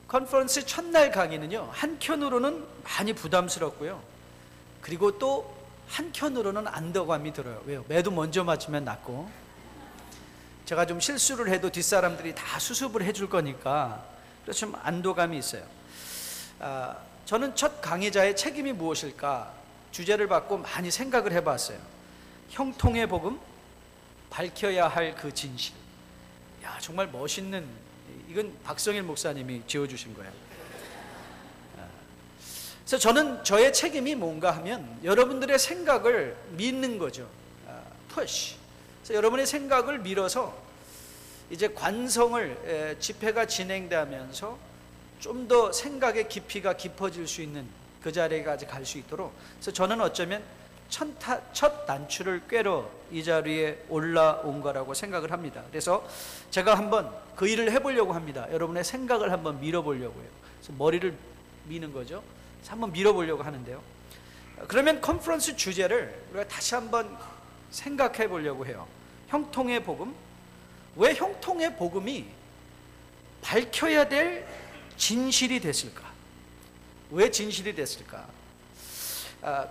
컨퍼런스 첫날 강의는요, 한켠으로는 많이 부담스럽고요, 그리고 또 한켠으로는 안도감이 들어요. 왜요? 매도 먼저 맞으면 낫고, 제가 좀 실수를 해도 뒷사람들이 다 수습을 해줄 거니까 그래서 좀 안도감이 있어요. 저는 첫 강의자의 책임이 무엇일까 주제를 받고 많이 생각을 해봤어요. 형통의 복음, 밝혀야 할 그 진실. 야, 정말 멋있는, 이건 박성일 목사님이 지어주신 거예요. 그래서 저는 저의 책임이 뭔가 하면 여러분들의 생각을 믿는 거죠. push. 그래서 여러분의 생각을 밀어서 이제 관성을, 집회가 진행되면서 좀 더 생각의 깊이가 깊어질 수 있는 그 자리까지 갈 수 있도록, 그래서 저는 어쩌면 첫 단추를 꿰러 이 자리에 올라온 거라고 생각을 합니다. 그래서 제가 한번 그 일을 해보려고 합니다. 여러분의 생각을 한번 밀어보려고요. 그래서 머리를 미는 거죠. 그래서 한번 밀어보려고 하는데요. 그러면 컨퍼런스 주제를 우리가 다시 한번 생각해 보려고 해요. 형통의 복음. 왜 형통의 복음이 밝혀야 될 진실이 됐을까? 왜 진실이 됐을까?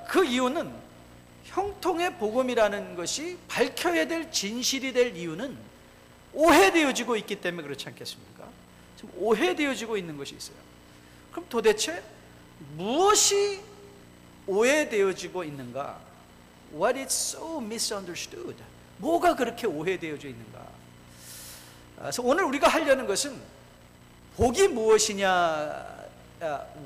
그 이유는, 형통의 복음이라는 것이 밝혀야 될 진실이 될 이유는 오해되어지고 있기 때문에 그렇지 않겠습니까? 지금 오해되어지고 있는 것이 있어요. 그럼 도대체 무엇이 오해되어지고 있는가? What is so misunderstood? 뭐가 그렇게 오해되어져 있는가? 그래서 오늘 우리가 하려는 것은 복이 무엇이냐,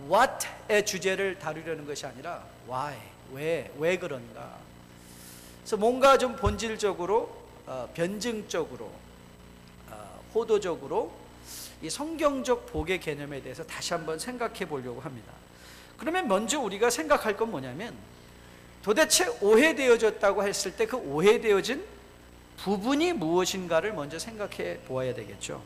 what의 주제를 다루려는 것이 아니라 why, 왜 그런가. 그래서 뭔가 좀 본질적으로, 변증적으로, 호도적으로 이 성경적 복의 개념에 대해서 다시 한번 생각해 보려고 합니다. 그러면 먼저 우리가 생각할 건 뭐냐면, 도대체 오해되어졌다고 했을 때 그 오해되어진 부분이 무엇인가를 먼저 생각해 보아야 되겠죠.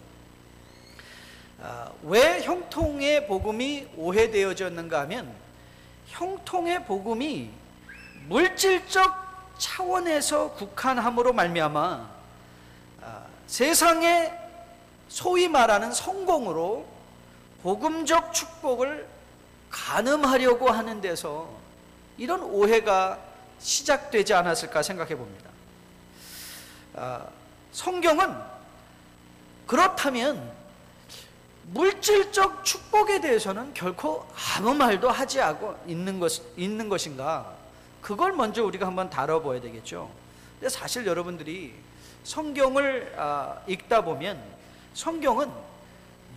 왜 형통의 복음이 오해되어졌는가 하면, 형통의 복음이 물질적 차원에서 국한함으로 말미암아 세상에 소위 말하는 성공으로 복음적 축복을 가늠하려고 하는 데서 이런 오해가 시작되지 않았을까 생각해 봅니다. 성경은 그렇다면 물질적 축복에 대해서는 결코 아무 말도 하지 않고 있는 것인가? 그걸 먼저 우리가 한번 다뤄봐야 되겠죠. 근데 사실 여러분들이 성경을 읽다 보면 성경은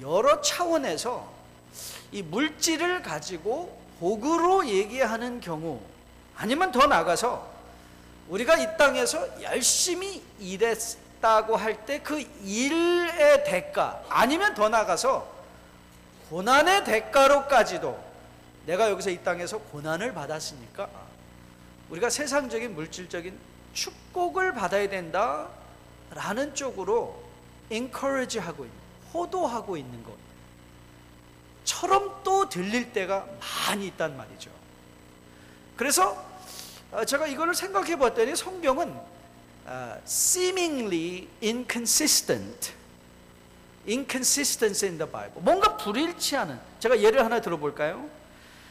여러 차원에서 이 물질을 가지고 복으로 얘기하는 경우, 아니면 더 나아가서 우리가 이 땅에서 열심히 일했다고 할 때 그 일의 대가, 아니면 더 나아가서 고난의 대가로까지도 내가 여기서 이 땅에서 고난을 받았으니까 우리가 세상적인 물질적인 축복을 받아야 된다라는 쪽으로 encourage하고 있는, 호도하고 있는 것처럼 또 들릴 때가 많이 있단 말이죠. 그래서 제가 이거를 생각해 봤더니 성경은 seemingly inconsistency in the Bible, 뭔가 불일치하는, 제가 예를 하나 들어볼까요?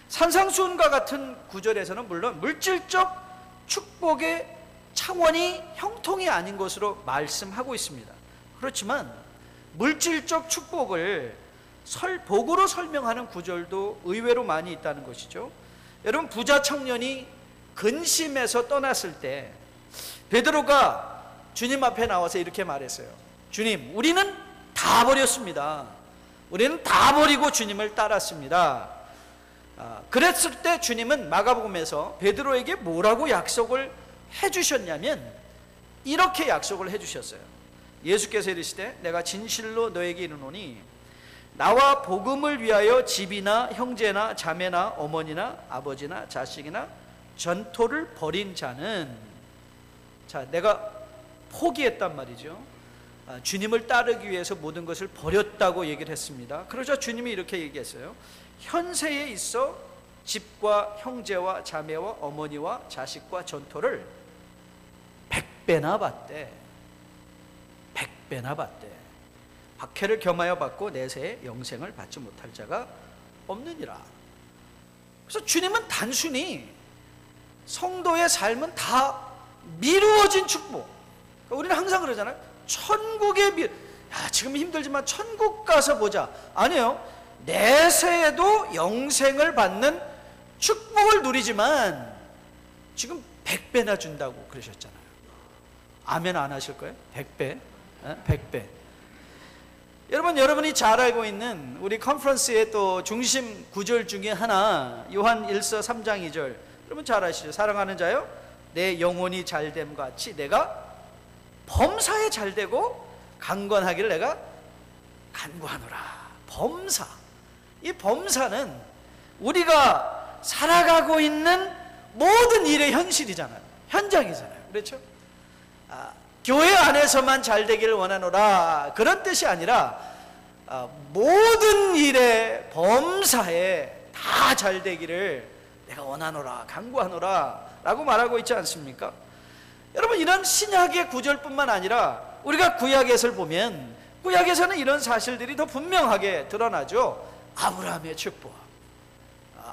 산상수훈과 같은 구절에서는 물론 물질적 축복의 차원이 형통이 아닌 것으로 말씀하고 있습니다. 그렇지만 물질적 축복을 복으로 설명하는 구절도 의외로 많이 있다는 것이죠. 여러분, 부자 청년이 근심에서 떠났을 때 베드로가 주님 앞에 나와서 이렇게 말했어요. 주님, 우리는 다 버렸습니다. 우리는 다 버리고 주님을 따랐습니다. 그랬을 때 주님은 마가복음에서 베드로에게 뭐라고 약속을 해주셨냐면 이렇게 약속을 해주셨어요. 예수께서 이르시되 내가 진실로 너에게 이르노니 나와 복음을 위하여 집이나 형제나 자매나 어머니나 아버지나 자식이나 전토를 벌인 자는, 자, 내가 포기했단 말이죠. 주님을 따르기 위해서 모든 것을 버렸다고 얘기를 했습니다. 그러자 주님이 이렇게 얘기했어요. 현세에 있어 집과 형제와 자매와 어머니와 자식과 전토를 100배나 받대. 100배나 받대. 박해를 겸하여 받고 내세에 영생을 받지 못할 자가 없느니라. 그래서 주님은 단순히 성도의 삶은 다 미루어진 축복. 그러니까 우리는 항상 그러잖아요. 천국의 지금 힘들지만 천국 가서 보자. 아니요. 내세에도 영생을 받는 축복을 누리지만 지금 100배나 준다고 그러셨잖아요. 아멘 안 하실 거예요? 100배? 100배. 여러분이 잘 알고 있는 우리 컨퍼런스의 또 중심 구절 중에 하나, 요한 1서 3장 2절. 여러분 잘 아시죠? 사랑하는 자요, 내 영혼이 잘됨 같이 내가 범사에 잘되고 강건하기를 내가 간구하노라. 범사. 이 범사는 우리가 살아가고 있는 모든 일의 현실이잖아요. 현장이잖아요. 그렇죠? 교회 안에서만 잘되기를 원하노라, 그런 뜻이 아니라 모든 일의 범사에 다 잘되기를 내가 원하노라, 간구하노라 라고 말하고 있지 않습니까? 여러분, 이런 신약의 구절뿐만 아니라 우리가 구약에서 보면, 구약에서는 이런 사실들이 더 분명하게 드러나죠. 아브라함의 축복.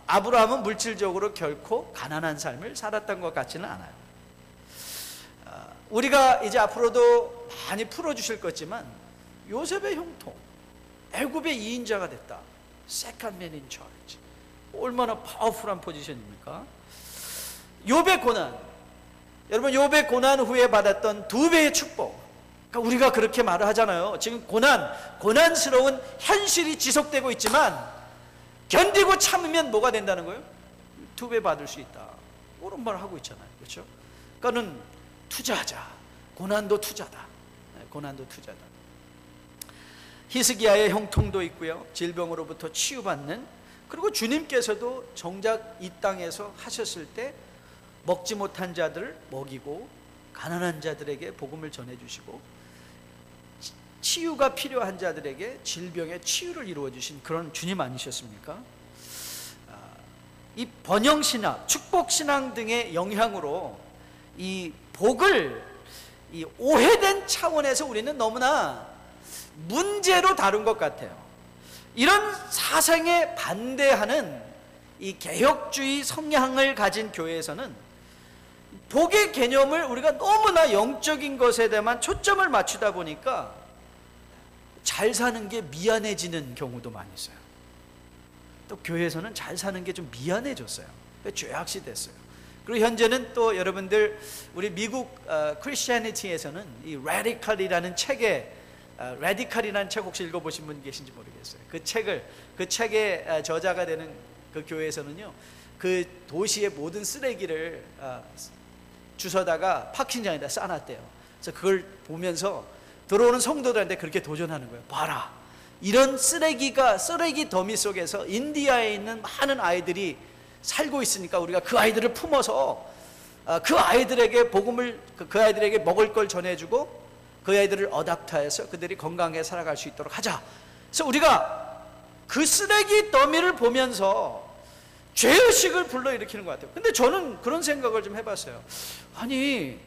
아브라함은 물질적으로 결코 가난한 삶을 살았던 것 같지는 않아요. 우리가 이제 앞으로도 많이 풀어주실 거지만 요셉의 형통, 애굽의 2인자가 됐다. Second man in charge. 얼마나 파워풀한 포지션입니까? 욥의 고난, 여러분 욥의 고난 후에 받았던 2배의 축복. 그러니까 우리가 그렇게 말을 하잖아요. 지금 고난스러운 현실이 지속되고 있지만 견디고 참으면 뭐가 된다는 거예요? 2배 받을 수 있다. 그런 말을 하고 있잖아요. 그렇죠? 그러니까는 투자하자. 고난도 투자다. 고난도 투자다. 히스기야의 형통도 있고요. 질병으로부터 치유받는, 그리고 주님께서도 정작 이 땅에서 하셨을 때 먹지 못한 자들을 먹이고 가난한 자들에게 복음을 전해주시고 치유가 필요한 자들에게 질병의 치유를 이루어주신 그런 주님 아니셨습니까? 이 번영신앙, 축복신앙 등의 영향으로 이 복을 이 오해된 차원에서 우리는 너무나 문제로 다룬 것 같아요. 이런 사상에 반대하는 이 개혁주의 성향을 가진 교회에서는 복의 개념을 우리가 너무나 영적인 것에 대한 초점을 맞추다 보니까 잘 사는 게 미안해지는 경우도 많이 있어요. 또 교회에서는 잘 사는 게 좀 미안해졌어요. 죄악시 됐어요. 그리고 현재는 또 여러분들 우리 미국 크리스티애니티에서는 이 라디칼이라는 책에 라디칼이라는 책 혹시 읽어보신 분 계신지 모르겠어요. 그 책의 저자가 되는 그 교회에서는요, 그 도시의 모든 쓰레기를 주워다가 파킹장에다 쌓아놨대요. 그래서 그걸 보면서 들어오는 성도들한테 그렇게 도전하는 거예요. 봐라, 이런 쓰레기 더미 속에서 인디아에 있는 많은 아이들이 살고 있으니까 우리가 그 아이들을 품어서 그 아이들에게 복음을, 그 아이들에게 먹을 걸 전해주고 그 아이들을 어답터해서 그들이 건강하게 살아갈 수 있도록 하자. 그래서 우리가 그 쓰레기 더미를 보면서 죄의식을 불러일으키는 것 같아요. 근데 저는 그런 생각을 좀 해봤어요. 아니,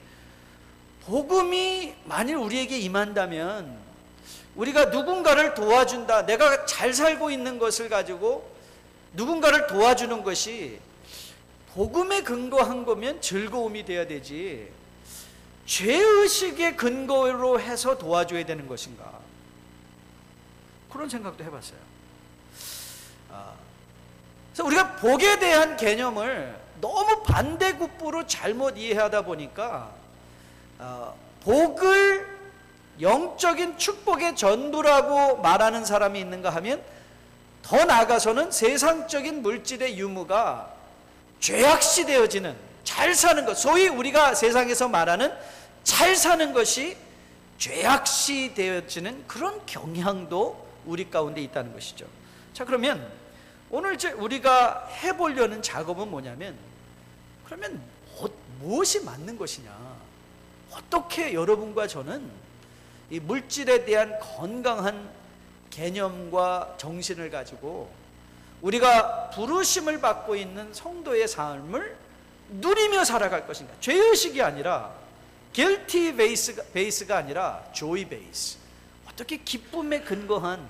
복음이 만일 우리에게 임한다면 우리가 누군가를 도와준다, 내가 잘 살고 있는 것을 가지고 누군가를 도와주는 것이 복음에 근거한 거면 즐거움이 돼야 되지, 죄의식의 근거로 해서 도와줘야 되는 것인가, 그런 생각도 해봤어요. 그래서 우리가 복에 대한 개념을 너무 반대급부로 잘못 이해하다 보니까 복을 영적인 축복의 전부라고 말하는 사람이 있는가 하면, 더 나아가서는 세상적인 물질의 유무가 죄악시 되어지는, 잘 사는 것, 소위 우리가 세상에서 말하는 잘 사는 것이 죄악시 되어지는 그런 경향도 우리 가운데 있다는 것이죠. 자, 그러면 오늘 이제 우리가 해보려는 작업은 뭐냐면, 그러면 무엇이 맞는 것이냐, 어떻게 여러분과 저는 이 물질에 대한 건강한 개념과 정신을 가지고 우리가 부르심을 받고 있는 성도의 삶을 누리며 살아갈 것인가. 죄의식이 아니라 guilty base가 아니라 joy base. 어떻게 기쁨에 근거한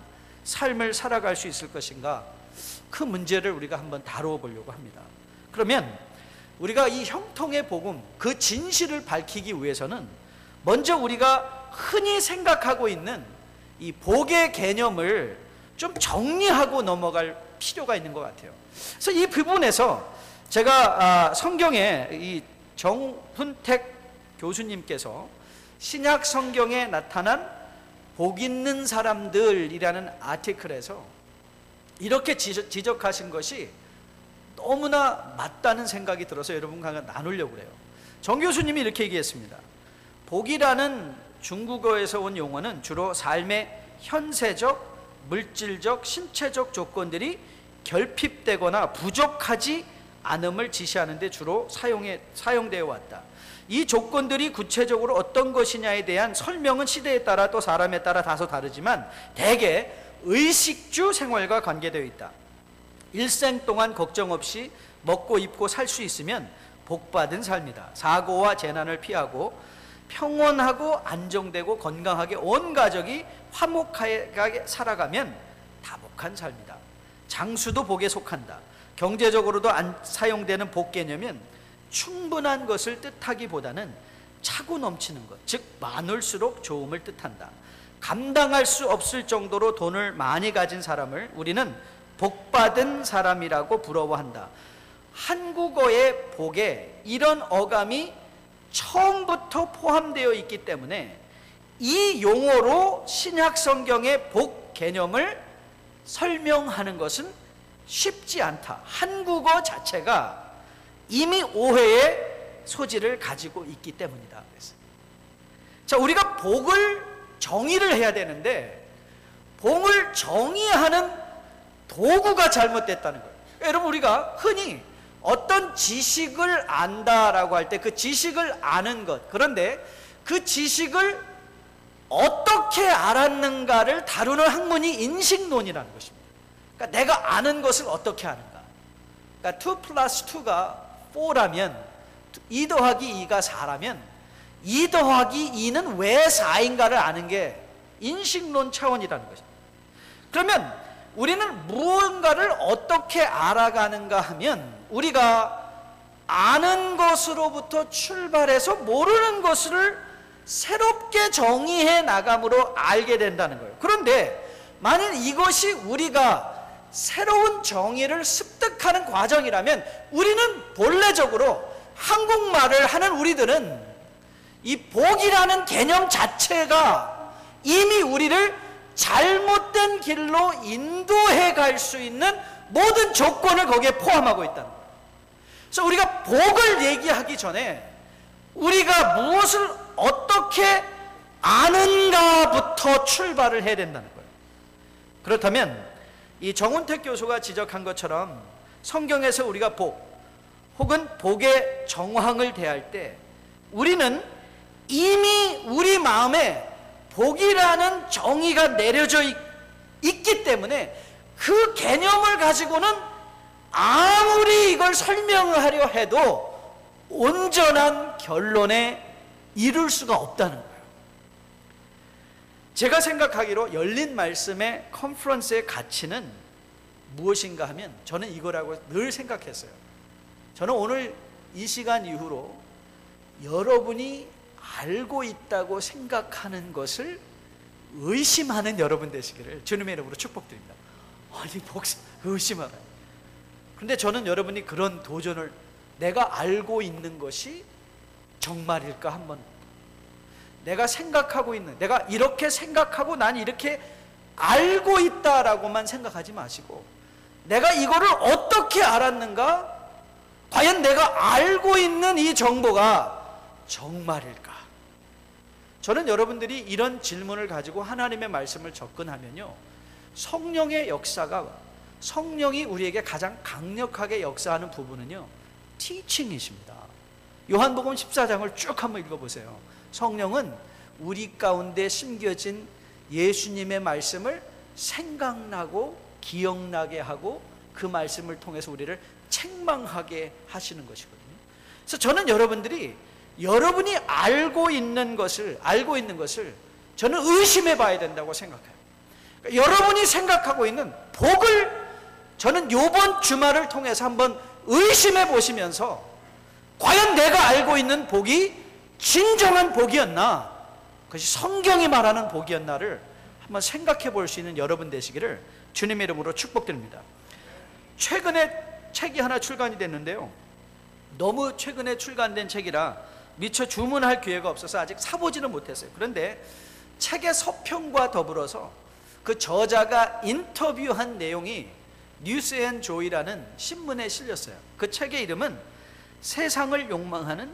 삶을 살아갈 수 있을 것인가? 그 문제를 우리가 한번 다루어 보려고 합니다. 그러면 우리가 이 형통의 복음, 그 진실을 밝히기 위해서는 먼저 우리가 흔히 생각하고 있는 이 복의 개념을 좀 정리하고 넘어갈 필요가 있는 것 같아요. 그래서 이 부분에서 제가 성경에 이 정훈택 교수님께서 신약 성경에 나타난 복 있는 사람들이라는 아티클에서 이렇게 지적하신 것이 너무나 맞다는 생각이 들어서 여러분과 나누려고 그래요. 정 교수님이 이렇게 얘기했습니다. 복이라는 중국어에서 온 용어는 주로 삶의 현세적, 물질적, 신체적 조건들이 결핍되거나 부족하지 않음을 지시하는 데 주로 사용되어 왔다. 이 조건들이 구체적으로 어떤 것이냐에 대한 설명은 시대에 따라 또 사람에 따라 다소 다르지만 대개 의식주 생활과 관계되어 있다. 일생 동안 걱정 없이 먹고 입고 살 수 있으면 복받은 삶이다. 사고와 재난을 피하고 평온하고 안정되고 건강하게 온 가족이 화목하게 살아가면 다복한 삶이다. 장수도 복에 속한다. 경제적으로도 사용되는 복 개념은 충분한 것을 뜻하기보다는 차고 넘치는 것, 즉 많을수록 좋음을 뜻한다. 감당할 수 없을 정도로 돈을 많이 가진 사람을 우리는 복받은 사람이라고 부러워한다. 한국어의 복에 이런 어감이 처음부터 포함되어 있기 때문에 이 용어로 신약 성경의 복 개념을 설명하는 것은 쉽지 않다. 한국어 자체가 이미 오해의 소지를 가지고 있기 때문이다. 그래서 자, 우리가 복을 정의를 해야 되는데 복을 정의하는 도구가 잘못됐다는 거예요. 여러분, 우리가 흔히 어떤 지식을 안다라고 할 때 그 지식을 아는 것, 그런데 그 지식을 어떻게 알았는가를 다루는 학문이 인식론이라는 것입니다. 그러니까 내가 아는 것을 어떻게 아는가. 그러니까 2 플러스 2가 4라면 2 더하기 2가 4라면 2 더하기 2는 왜 4인가를 아는 게 인식론 차원이라는 것입니다. 그러면 우리는 무언가를 어떻게 알아가는가 하면 우리가 아는 것으로부터 출발해서 모르는 것을 새롭게 정의해 나감으로 알게 된다는 거예요. 그런데 만일 이것이 우리가 새로운 정의를 습득하는 과정이라면 우리는 본래적으로 한국말을 하는 우리들은 이 복이라는 개념 자체가 이미 우리를 잘못된 길로 인도해 갈 수 있는 모든 조건을 거기에 포함하고 있다는 거예요. 그래서 우리가 복을 얘기하기 전에 우리가 무엇을 어떻게 아는가부터 출발을 해야 된다는 거예요. 그렇다면 이 정훈택 교수가 지적한 것처럼 성경에서 우리가 복 혹은 복의 정황을 대할 때 우리는 이미 우리 마음에 복이라는 정의가 내려져 있기 때문에 그 개념을 가지고는 아무리 이걸 설명하려 해도 온전한 결론에 이룰 수가 없다는 거예요. 제가 생각하기로 열린 말씀의 컨퍼런스의 가치는 무엇인가 하면 저는 이거라고 늘 생각했어요. 저는 오늘 이 시간 이후로 여러분이 알고 있다고 생각하는 것을 의심하는 여러분 되시기를 주님의 이름으로 축복드립니다. 아니, 의심하라. 그런데 저는 여러분이 그런 도전을, 내가 알고 있는 것이 정말일까 한번, 내가 생각하고 있는, 내가 이렇게 생각하고 난 이렇게 알고 있다라고만 생각하지 마시고 내가 이거를 어떻게 알았는가, 과연 내가 알고 있는 이 정보가 정말일까. 저는 여러분들이 이런 질문을 가지고 하나님의 말씀을 접근하면요, 성령의 역사가, 성령이 우리에게 가장 강력하게 역사하는 부분은요, 티칭이십니다. 요한복음 14장을 쭉 한번 읽어보세요. 성령은 우리 가운데 심겨진 예수님의 말씀을 생각나고 기억나게 하고 그 말씀을 통해서 우리를 책망하게 하시는 것이거든요. 그래서 저는 여러분들이 여러분이 알고 있는 것을 저는 의심해 봐야 된다고 생각해요. 그러니까 여러분이 생각하고 있는 복을 저는 이번 주말을 통해서 한번 의심해 보시면서 과연 내가 알고 있는 복이 진정한 복이었나, 그것이 성경이 말하는 복이었나를 한번 생각해 볼 수 있는 여러분 되시기를 주님의 이름으로 축복드립니다. 최근에 책이 하나 출간이 됐는데요, 너무 최근에 출간된 책이라 미처 주문할 기회가 없어서 아직 사보지는 못했어요. 그런데 책의 서평과 더불어서 그 저자가 인터뷰한 내용이 뉴스앤조이라는 신문에 실렸어요. 그 책의 이름은 세상을 욕망하는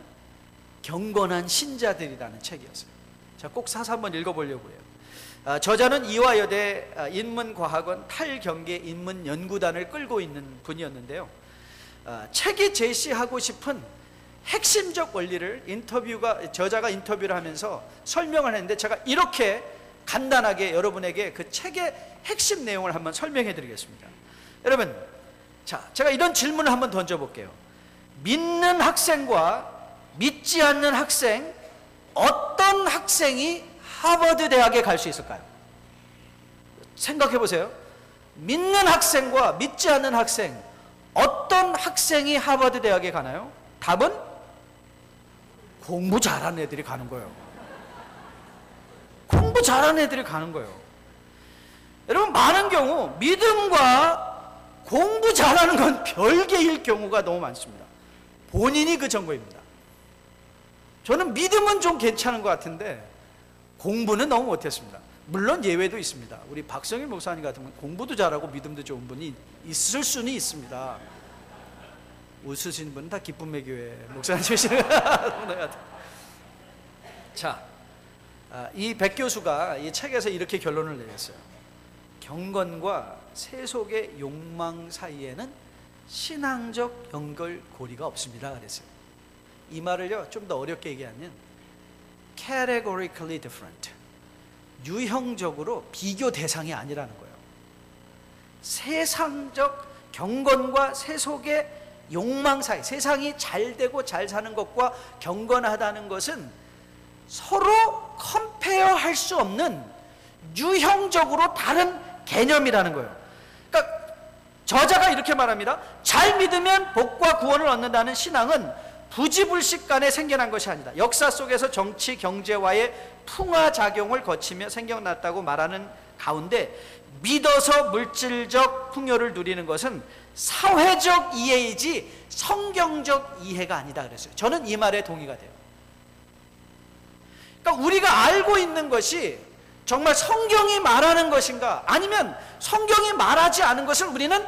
경건한 신자들이라는 책이었어요. 자, 꼭 사서 한번 읽어보려고 해요. 저자는 이화여대 인문과학원 탈경계 인문연구단을 끌고 있는 분이었는데요, 책이 제시하고 싶은 핵심적 원리를 저자가 인터뷰를 하면서 설명을 했는데, 제가 이렇게 간단하게 여러분에게 그 책의 핵심 내용을 한번 설명해 드리겠습니다. 여러분, 자, 제가 이런 질문을 한번 던져볼게요. 믿는 학생과 믿지 않는 학생, 어떤 학생이 하버드 대학에 갈 수 있을까요? 생각해 보세요. 믿는 학생과 믿지 않는 학생, 어떤 학생이 하버드 대학에 가나요? 답은 공부 잘하는 애들이 가는 거예요. 공부 잘하는 애들이 가는 거예요. 여러분, 많은 경우 믿음과 공부 잘하는 건 별개일 경우가 너무 많습니다. 본인이 그 정보입니다. 저는 믿음은 좀 괜찮은 것 같은데 공부는 너무 못했습니다. 물론 예외도 있습니다. 우리 박성일 목사님 같은 분 공부도 잘하고 믿음도 좋은 분이 있을 수는 있습니다. 웃으신 분은 다 기쁨의 교회 목사님이시는 자, 이 백 교수가 이 책에서 이렇게 결론을 내렸어요. 경건과 세속의 욕망 사이에는 신앙적 연결고리가 없습니다 그랬어요. 이 말을요, 좀 더 어렵게 얘기하면 categorically different, 유형적으로 비교 대상이 아니라는 거예요. 세상적 경건과 세속의 욕망 사이, 세상이 잘 되고 잘 사는 것과 경건하다는 것은 서로 컴페어 할 수 없는 유형적으로 다른 개념이라는 거예요. 그러니까 저자가 이렇게 말합니다. 잘 믿으면 복과 구원을 얻는다는 신앙은 부지불식간에 생겨난 것이 아니다. 역사 속에서 정치, 경제와의 풍화작용을 거치며 생겨났다고 말하는 가운데 믿어서 물질적 풍요를 누리는 것은 사회적 이해이지 성경적 이해가 아니다 그랬어요. 저는 이 말에 동의가 돼요. 그러니까 우리가 알고 있는 것이 정말 성경이 말하는 것인가, 아니면 성경이 말하지 않은 것을 우리는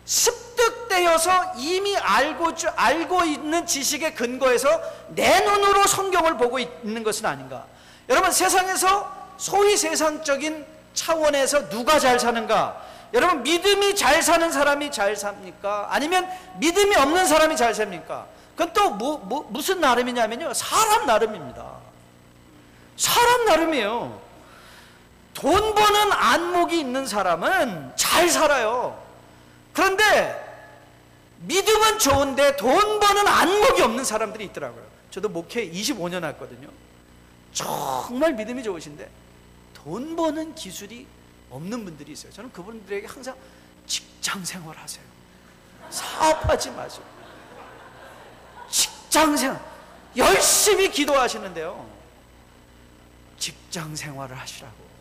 습득되어서 이미 알고 있는 지식에 근거해서 내 눈으로 성경을 보고 있는 것은 아닌가. 여러분, 세상에서 소위 세상적인 차원에서 누가 잘 사는가? 여러분, 믿음이 잘 사는 사람이 잘 삽니까? 아니면 믿음이 없는 사람이 잘 삽니까? 그건 또 무슨 나름이냐면요, 사람 나름입니다. 사람 나름이에요. 돈 버는 안목이 있는 사람은 잘 살아요. 그런데 믿음은 좋은데 돈 버는 안목이 없는 사람들이 있더라고요. 저도 목회 25년 했거든요. 정말 믿음이 좋으신데 돈 버는 기술이 없는 분들이 있어요. 저는 그분들에게 항상 직장 생활 하세요. 사업하지 마세요. 직장 생활, 열심히 기도하시는데요, 직장 생활을 하시라고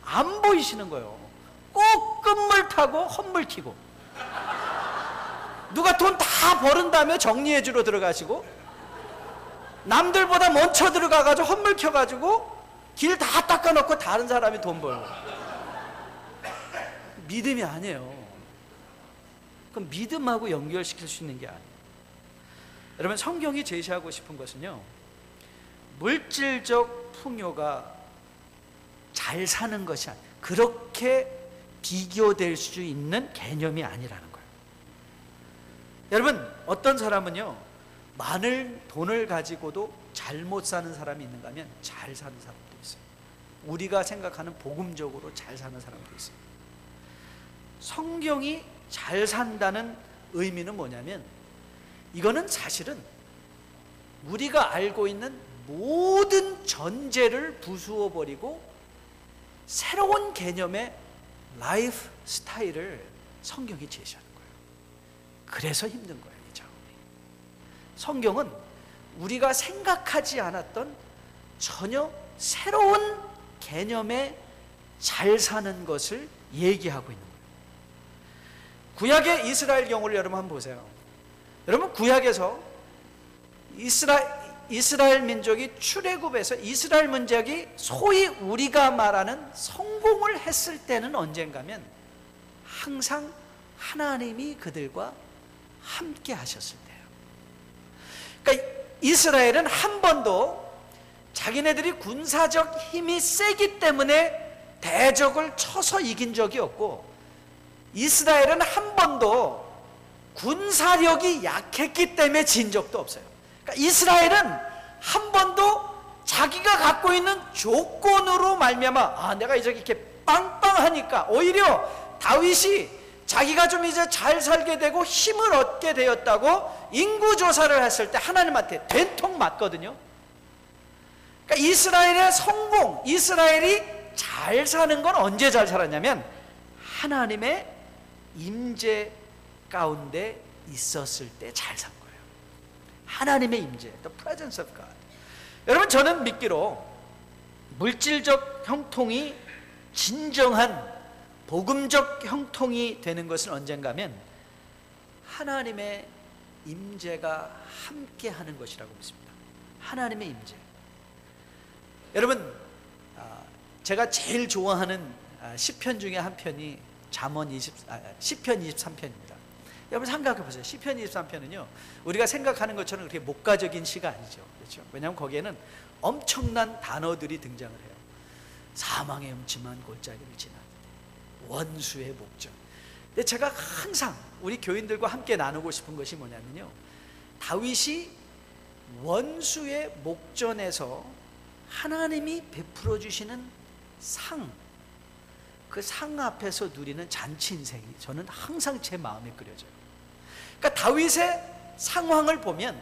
안 보이시는 거예요. 꼭 끝물 타고 헛물 튀고, 누가 돈 다 버는 다음에 정리해주러 들어가시고, 남들보다 먼저 들어가가지고 헛물 켜가지고 길 다 닦아놓고 다른 사람이 돈 벌고. 믿음이 아니에요. 그럼 믿음하고 연결시킬 수 있는 게 아니에요. 여러분, 성경이 제시하고 싶은 것은요, 물질적 풍요가 잘 사는 것이 아니에요. 그렇게 비교될 수 있는 개념이 아니라는 거예요. 여러분, 어떤 사람은요, 많은 돈을 가지고도 잘못 사는 사람이 있는가 하면 잘 사는 사람도 있어요. 우리가 생각하는 복음적으로 잘 사는 사람도 있어요. 성경이 잘 산다는 의미는 뭐냐면, 이거는 사실은 우리가 알고 있는 모든 전제를 부수어 버리고 새로운 개념의 라이프 스타일을 성경이 제시하는 거예요. 그래서 힘든 거예요, 이 작업이. 성경은 우리가 생각하지 않았던 전혀 새로운 개념의 잘 사는 것을 얘기하고 있는 거예요. 구약의 이스라엘 경우를 여러분 한번 보세요. 여러분, 구약에서 이스라엘 민족이 출애굽에서 이스라엘 민족이 소위 우리가 말하는 성공을 했을 때는 언젠가면 항상 하나님이 그들과 함께 하셨을 때예요. 그러니까 이스라엘은 한 번도 자기네들이 군사적 힘이 세기 때문에 대적을 쳐서 이긴 적이 없고, 이스라엘은 한 번도 군사력이 약했기 때문에 진 적도 없어요. 그러니까 이스라엘은 한 번도 자기가 갖고 있는 조건으로 말미암아 내가 이제 이렇게 빵빵하니까, 오히려 다윗이 자기가 좀 이제 잘 살게 되고 힘을 얻게 되었다고 인구조사를 했을 때 하나님한테 된통 맞거든요. 그러니까 이스라엘의 성공, 이스라엘이 잘 사는 건 언제 잘 살았냐면 하나님의 임재 가운데 있었을 때 잘 산 거예요. 하나님의 임재, the presence of God. 여러분, 저는 믿기로 물질적 형통이 진정한 복음적 형통이 되는 것은 언젠가면 하나님의 임재가 함께 하는 것이라고 믿습니다. 하나님의 임재. 여러분, 제가 제일 좋아하는 시편 중에 한 편이 시편 23편입니다. 여러분 생각해 보세요. 시편 23편은요, 우리가 생각하는 것처럼 그렇게 목가적인 시가 아니죠. 그렇죠? 왜냐하면 거기에는 엄청난 단어들이 등장을 해요. 사망의 음침한 골짜기를 지나 원수의 목전. 근데 제가 항상 우리 교인들과 함께 나누고 싶은 것이 뭐냐면요, 다윗이 원수의 목전에서 하나님이 베풀어 주시는 상, 그 상 앞에서 누리는 잔치 인생이 저는 항상 제 마음에 그려져요. 그러니까 다윗의 상황을 보면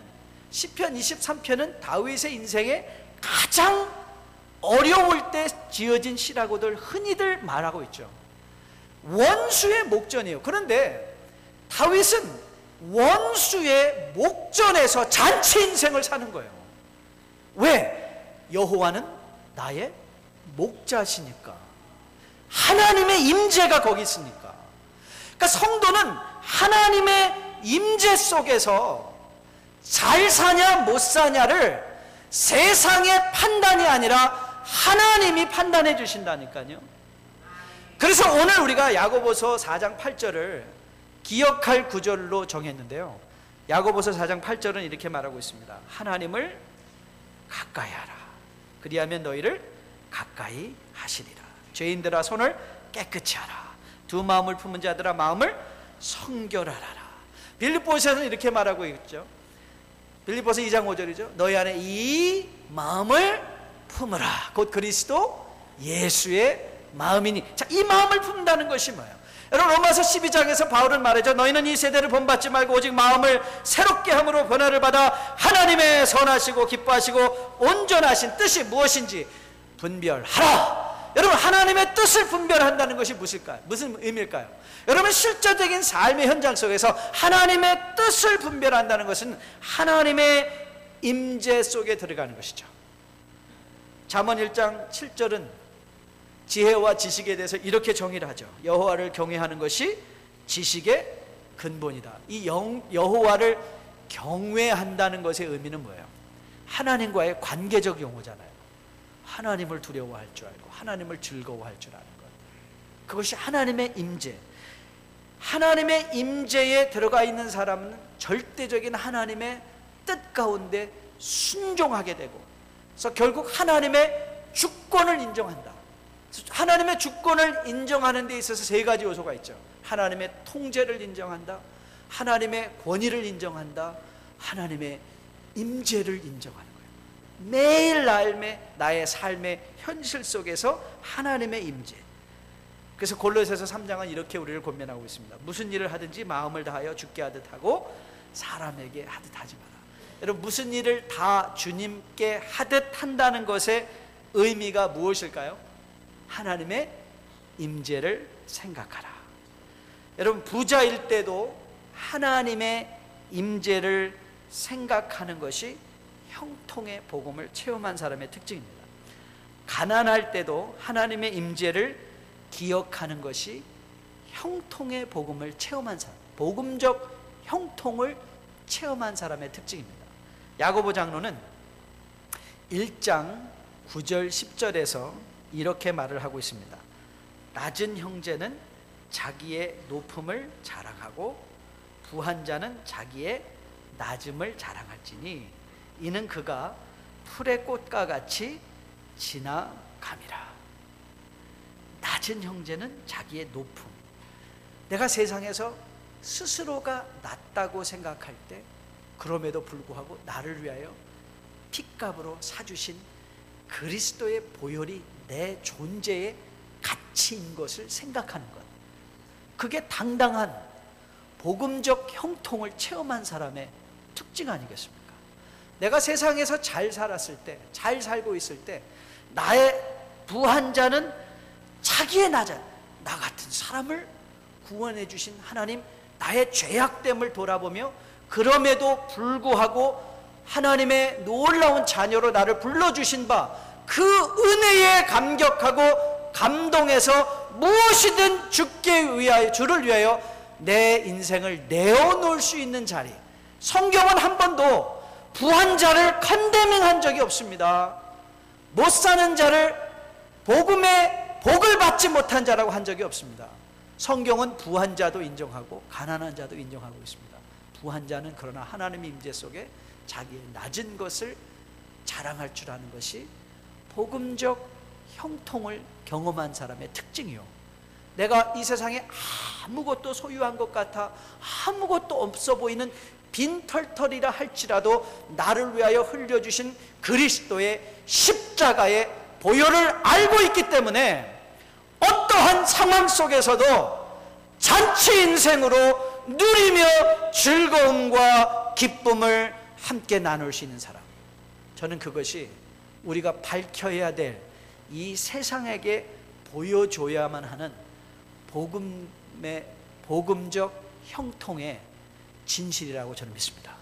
시편 23편은 다윗의 인생에 가장 어려울 때 지어진 시라고들 흔히들 말하고 있죠. 원수의 목전이에요. 그런데 다윗은 원수의 목전에서 잔치 인생을 사는 거예요. 왜? 여호와는 나의 목자시니까. 하나님의 임재가 거기 있으니까. 그러니까 성도는 하나님의 임재 속에서 잘 사냐 못 사냐를 세상의 판단이 아니라 하나님이 판단해 주신다니까요. 그래서 오늘 우리가 야고보서 4장 8절을 기억할 구절로 정했는데요, 야고보서 4장 8절은 이렇게 말하고 있습니다. 하나님을 가까이 하라. 그리하면 너희를 가까이 하시리라. 죄인들아 손을 깨끗이 하라. 두 마음을 품은 자들아 마음을 성결하라. 빌립보서는 이렇게 말하고 있죠. 빌립보서 2장 5절이죠. 너희 안에 이 마음을 품으라. 곧 그리스도 예수의 마음이니. 자, 이 마음을 품는다는 것이 뭐예요? 여러분, 로마서 12장에서 바울은 말하죠. 너희는 이 세대를 본받지 말고 오직 마음을 새롭게 함으로 변화를 받아 하나님의 선하시고 기뻐하시고 온전하신 뜻이 무엇인지 분별하라. 여러분, 하나님의 뜻을 분별한다는 것이 무슨 의미일까요? 여러분, 실제적인 삶의 현장 속에서 하나님의 뜻을 분별한다는 것은 하나님의 임재 속에 들어가는 것이죠. 잠언 1장 7절은 지혜와 지식에 대해서 이렇게 정의를 하죠. 여호와를 경외하는 것이 지식의 근본이다. 이 여호와를 경외한다는 것의 의미는 뭐예요? 하나님과의 관계적 용어잖아요. 하나님을 두려워할 줄 알고 하나님을 즐거워할 줄 아는 것. 그것이 하나님의 임재. 하나님의 임재에 들어가 있는 사람은 절대적인 하나님의 뜻 가운데 순종하게 되고, 그래서 결국 하나님의 주권을 인정한다. 하나님의 주권을 인정하는 데 있어서 세 가지 요소가 있죠. 하나님의 통제를 인정한다, 하나님의 권위를 인정한다, 하나님의 임재를 인정하는 거예요. 매일 나의 삶의 현실 속에서 하나님의 임재. 그래서 골로새서 3장은 이렇게 우리를 권면하고 있습니다. 무슨 일을 하든지 마음을 다하여 주께 하듯 하고 사람에게 하듯 하지 마라. 여러분, 무슨 일을 다 주님께 하듯 한다는 것의 의미가 무엇일까요? 하나님의 임재를 생각하라. 여러분, 부자일 때도 하나님의 임재를 생각하는 것이 형통의 복음을 체험한 사람의 특징입니다. 가난할 때도 하나님의 임재를 기억하는 것이 형통의 복음을 체험한 사람, 복음적 형통을 체험한 사람의 특징입니다. 야고보 장로는 1장 9절 10절에서 이렇게 말을 하고 있습니다. 낮은 형제는 자기의 높음을 자랑하고 부한 자는 자기의 낮음을 자랑할지니 이는 그가 풀의 꽃과 같이 지나감이라. 낮은 형제는 자기의 높음, 내가 세상에서 스스로가 낮다고 생각할 때 그럼에도 불구하고 나를 위하여 핏값으로 사주신 그리스도의 보혈이 내 존재의 가치인 것을 생각하는 것, 그게 당당한 복음적 형통을 체험한 사람의 특징 아니겠습니까? 내가 세상에서 잘 살았을 때, 잘 살고 있을 때 나의 부한 자는 자기의 낮은 나 같은 사람을 구원해 주신 하나님, 나의 죄악됨을 돌아보며 그럼에도 불구하고 하나님의 놀라운 자녀로 나를 불러주신 바 그 은혜에 감격하고 감동해서 무엇이든 주를 위하여 내 인생을 내어놓을 수 있는 자리. 성경은 한 번도 부한 자를 컨데밍한 적이 없습니다. 못 사는 자를 복음의 복을 받지 못한 자라고 한 적이 없습니다. 성경은 부한 자도 인정하고 가난한 자도 인정하고 있습니다. 부한 자는 그러나 하나님의 임재 속에 자기의 낮은 것을 자랑할 줄 아는 것이 복음적 형통을 경험한 사람의 특징이요, 내가 이 세상에 아무것도 소유한 것 같아 아무것도 없어 보이는 빈털털이라 할지라도 나를 위하여 흘려주신 그리스도의 십자가의 보혈을 알고 있기 때문에 어떠한 상황 속에서도 잔치 인생으로 누리며 즐거움과 기쁨을 함께 나눌 수 있는 사람, 저는 그것이 우리가 밝혀야 될 이 세상에게 보여줘야만 하는 복음적 형통의 진실이라고 저는 믿습니다.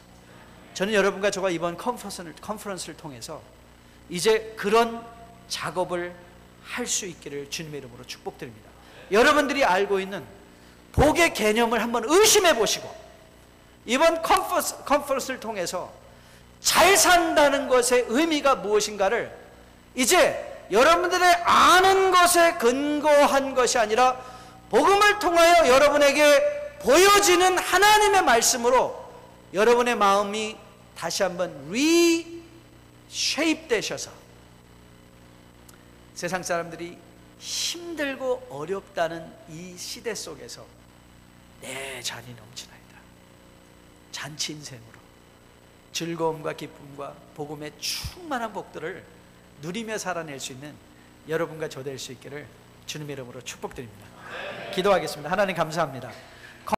저는 여러분과 저가 이번 컨퍼런스를 통해서 이제 그런 작업을 할 수 있기를 주님의 이름으로 축복드립니다. 여러분들이 알고 있는 복의 개념을 한번 의심해 보시고 이번 컨퍼런스를 통해서 잘 산다는 것의 의미가 무엇인가를 이제 여러분들의 아는 것에 근거한 것이 아니라 복음을 통하여 여러분에게 보여지는 하나님의 말씀으로 여러분의 마음이 다시 한번 리쉐입 되셔서 세상 사람들이 힘들고 어렵다는 이 시대 속에서 내 잔이 넘치나이다, 잔치 인생으로 즐거움과 기쁨과 복음의 충만한 복들을 누리며 살아낼 수 있는 여러분과 저 될 수 있기를 주님의 이름으로 축복드립니다. 기도하겠습니다. 하나님 감사합니다.